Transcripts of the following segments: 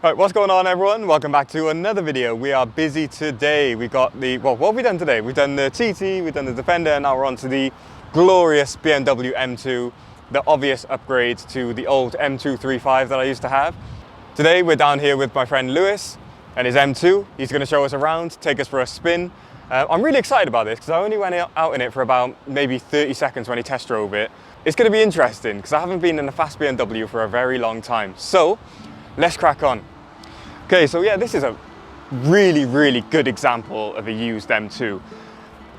Right, what's going on everyone? Welcome back to another video. We are busy today. We got what have we done today? We've done the TT, we've done the Defender, and now we're on to the glorious BMW M2, the obvious upgrade to the old M235 that I used to have. Today we're down here with my friend Lewis and his M2. He's going to show us around, take us for a spin. I'm really excited about this because I only went out in it for about maybe 30 seconds when he test drove it. It's going to be interesting because I haven't been in a fast BMW for a very long time. So let's crack on. Okay, so yeah, this is a really good example of a used M2.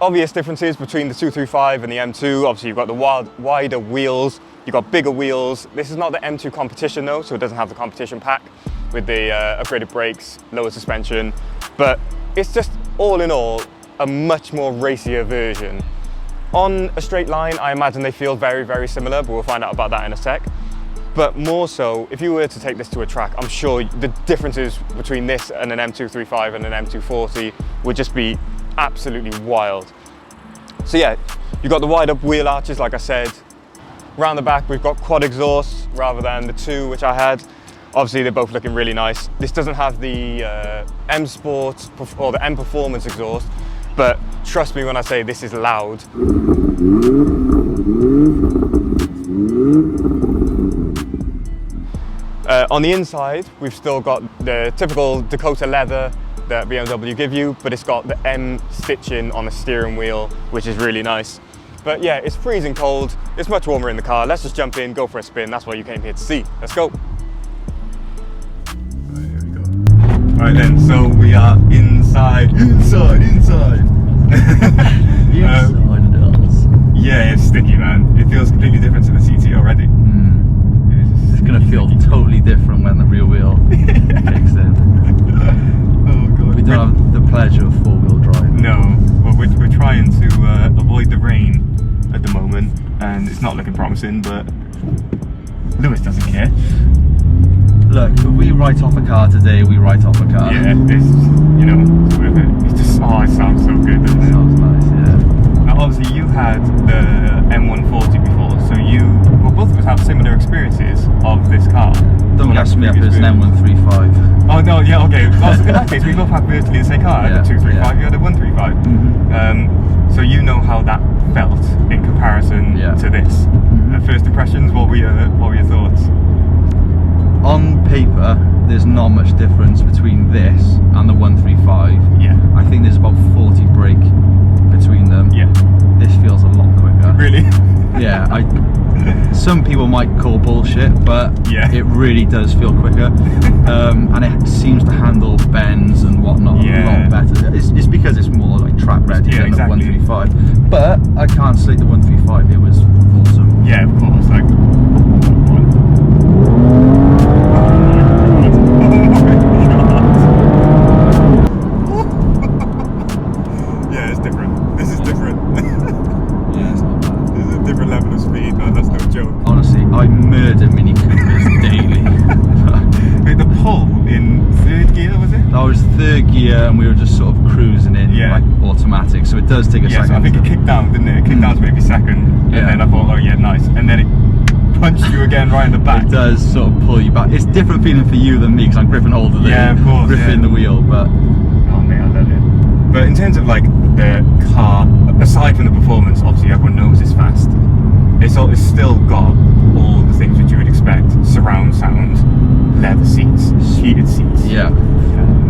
Obvious differences between the 235 and the M2. Obviously you've got the wider wheels, you've got bigger wheels. This is not the M2 competition though, so it doesn't have the competition pack with the upgraded brakes, lower suspension, but it's just all in all a much more racier version. On a straight line, I imagine they feel very similar, but we'll find out about that in a sec. But more so, if you were to take this to a track, I'm sure the differences between this and an M235 and an M240 would just be absolutely wild. So yeah, you've got the wide up wheel arches, like I said. Round the back, we've got quad exhausts rather than the two which I had. Obviously, they're both looking really nice. This doesn't have the M Sport or the M Performance exhaust, but trust me when I say this is loud. On the inside, we've still got the typical Dakota leather that BMW give you, but it's got the M stitching on the steering wheel, which is really nice. But yeah, it's freezing cold. It's much warmer in the car. Let's just jump in, go for a spin. That's what you came here to see. Let's go. Right, here we go. Right then, so we are inside. Yeah, it's sticky, man. It feels completely different to the CT already. It's going to feel totally different when the rear wheel kicks in. Oh god. We don't have the pleasure of four-wheel drive. No, well we're trying to avoid the rain at the moment, and it's not looking promising, but Lewis doesn't care. Look, if we write off a car today, we write off a car. Yeah, it's, you know, it's worth it. It's just, oh, it sounds so good, doesn't it? Sounds nice, yeah. Now obviously you had the M140 before, so both of us have similar experiences of this car. Don't gas me up, it's an M135. Oh no, yeah, okay. Well, in that case, we both have virtually the same car. I had a 235, you had a 135. So you know how that felt in comparison to this. First impressions, what were your thoughts? On paper, there's not much difference between this and the 135. Yeah. I think there's about 40 brake between them. Yeah. This feels a lot quicker. Really? Yeah, some people might call bullshit, but it really does feel quicker. And it seems to handle bends and whatnot a lot better. It's because it's more like track ready than the 135. But I can't say the 135, it was awesome. Yeah, of course. Like, yeah, it's different. This is different. Yeah, it's not bad. There's a different level of speed, man. That's no joke. Honestly, I murder Mini Coopers daily. Wait, the pull in third gear, was it? That was third gear, and we were just sort of cruising in like automatic, so it does take a second. So I think it kicked down, didn't it? It kicked down to maybe second, and then I thought, oh yeah, nice. And then it punched you again right in the back. It does sort of pull you back. It's different feeling for you than me, because I'm gripping hold of the gripping the wheel, but oh man, I love it. But in terms of like the car, aside from the performance, obviously everyone knows it's fast. It's still got all the things which you would expect: surround sound, leather seats, heated seats.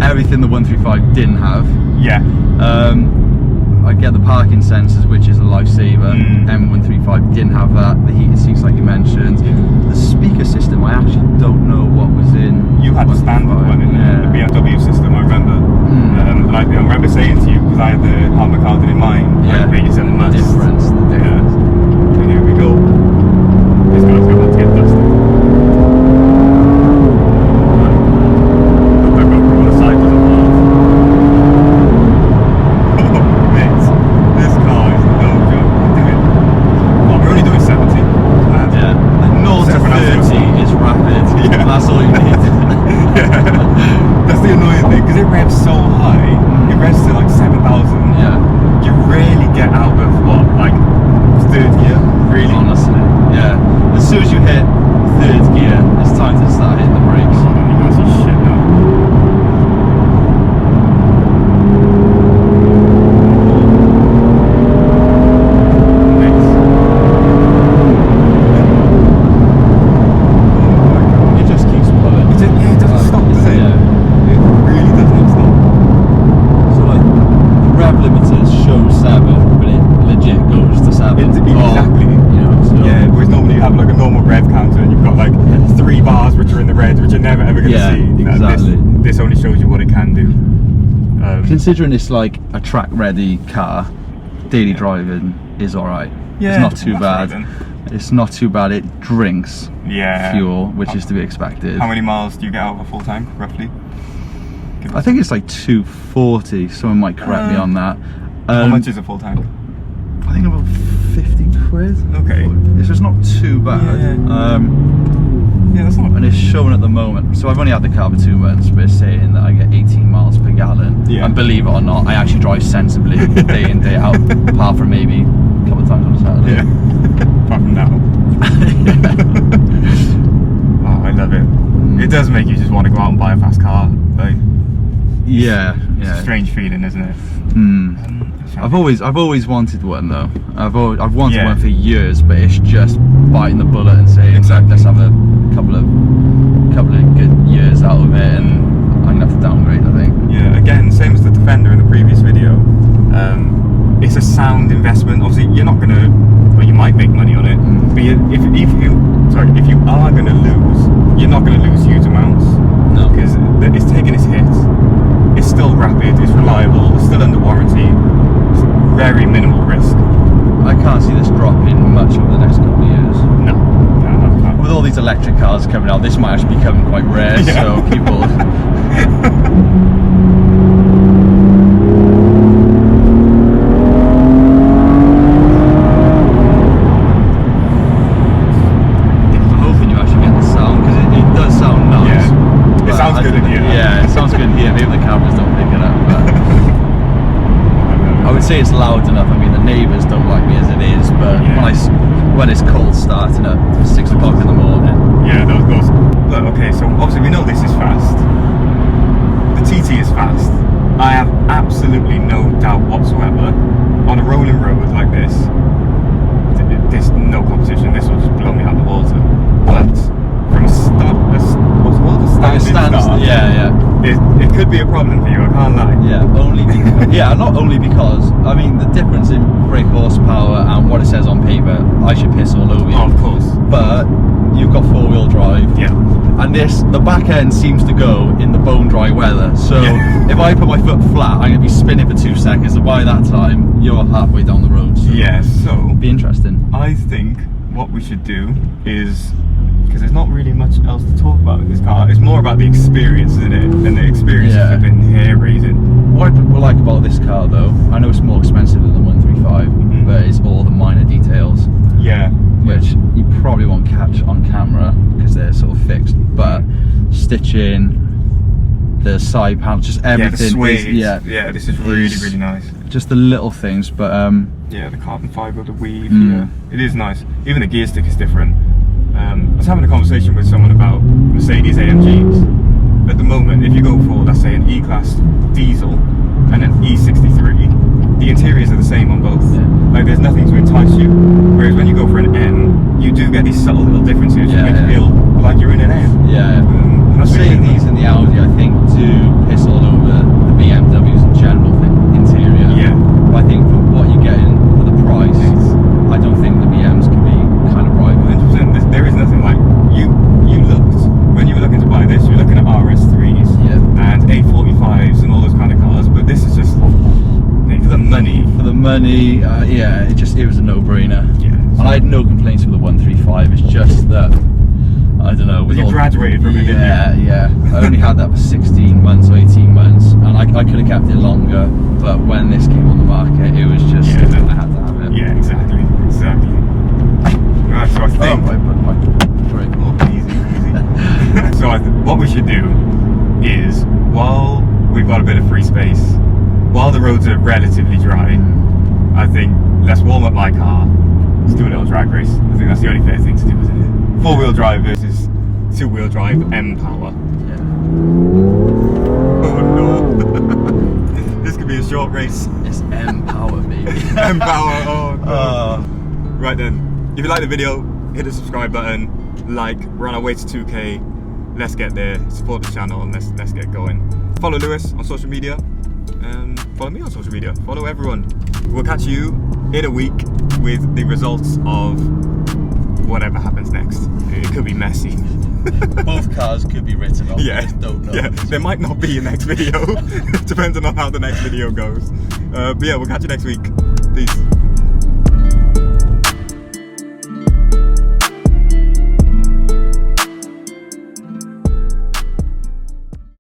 Everything the 135 didn't have. I get the parking sensors, which is a lifesaver. M135 didn't have that. The heated seats, like you mentioned. The speaker system, I actually don't know what was in. You had the standard one in the BMW system, I remember. And I remember saying to you, because I had the Harman Kardon in mind, like these and the difference. And here we go. This guy's got to get dusted. As soon as you hit third gear, it's time to start hitting the brakes. Oh, you can't see shit now. Exactly. This only shows you what it can do. Considering it's like a track-ready car, daily driving is alright. Yeah, it's not too bad. Right, it's not too bad. It drinks fuel, which is to be expected. How many miles do you get out of a full tank, roughly? I think it's like 240. Someone might correct me on that. How much is a full tank? I think about 50 quid. Okay. It's just not too bad. Yeah, that's not. And it's showing at the moment. So I've only had the car for 2 months, but it's saying that I get 18 miles per gallon. Yeah. And believe it or not, I actually drive sensibly day in, day out, apart from maybe a couple of times on a Saturday. Yeah. Apart from now. Oh, I love it. It does make you just want to go out and buy a fast car. Like, it's a strange feeling, isn't it? I've always wanted one though. I've wanted one for years, but it's just biting the bullet and saying, let's have a couple of good years out of it, and I'm gonna have to downgrade, I think. Yeah, again, same as the Defender in the previous video. It's a sound investment. Obviously, you're not gonna, well, you might make money on it, but if you are gonna lose, you're not gonna lose huge amounts. No, because it's taking its hit. It's still rapid. It's reliable. It's still under warranty. It's very minimal risk. I can't see this dropping much over the next couple of years. No. With all these electric cars coming out, this might actually become quite rare. So people. It's loud enough. I mean, the neighbours don't like me as it is, but when it's cold starting at 6 o'clock in the morning. Yeah, those. Look, okay, so obviously we know this is fast. The TT is fast. I have absolutely no doubt whatsoever. On a rolling road like this, there's no competition. This will just blow me out of the water. But from a standing start, it could be a problem for you. I can't lie. Yeah, not only because I mean the difference in brake horsepower and what it says on paper, I should piss all over you. Oh, of course. But you've got 4-wheel drive. Yeah. And the back end seems to go in the bone dry weather. So if I put my foot flat, I'm gonna be spinning for 2 seconds, and by that time you're halfway down the road. So so be interesting. I think what we should do is, because there's not really much else to talk about with this car, it's more about the experience, isn't it? And the experience has been hair-raising. What I like about this car though, I know it's more expensive than the 135, but it's all the minor details. Yeah. Which you probably won't catch on camera because they're sort of fixed, but stitching, the side panels, just everything. This is really nice. Just the little things, but the carbon fibre, the weave, it is nice. Even the gear stick is different. I was having a conversation with someone about Mercedes AMGs. At the moment, if you go for, let's say, an E-Class diesel and an E63, the interiors are the same on both. Like, there's nothing to entice you. Whereas when you go for an M, you do get these subtle little differences which make you feel like you're in an M. Mercedes and the Audi, I think, do piss all over the BMWs in general interior. But I think for what you're getting for the price, I don't think the BMs can be kind of rival. 100%. There is nothing like you looked when you were looking to buy this. You were looking at RS3s and A45s and all those kind of cars. But this is just for the money. For the money, it was a no-brainer. Yeah. And I had no complaints with the 135. It's just that I don't know. You graduated from it, didn't you? Yeah. I only had that for 16 months or 18 months, and I could have kept it longer. But when this came on the market, it was just I had to have it. Yeah, exactly. Right, so I think. Easy. So what we should do is, while we've got a bit of free space, while the roads are relatively dry, I think let's warm up my car. Let's do a little drag race. I think that's the only fair thing to do, isn't it? 4-wheel drive versus 2-wheel drive M power. Oh no. This could be a short race. It's M power, baby. M power. Oh no. Right then. If you like the video, hit the subscribe button. We're on our way to 2K. Let's get there. Support the channel and let's get going. Follow Lewis on social media. Follow me on social media. Follow everyone. We'll catch you in a week with the results of whatever happens next. It could be messy. Both cars could be written off. Yeah, I just don't know. yeah. There might not be a next video, depending on how the next video goes. But yeah, we'll catch you next week. Peace.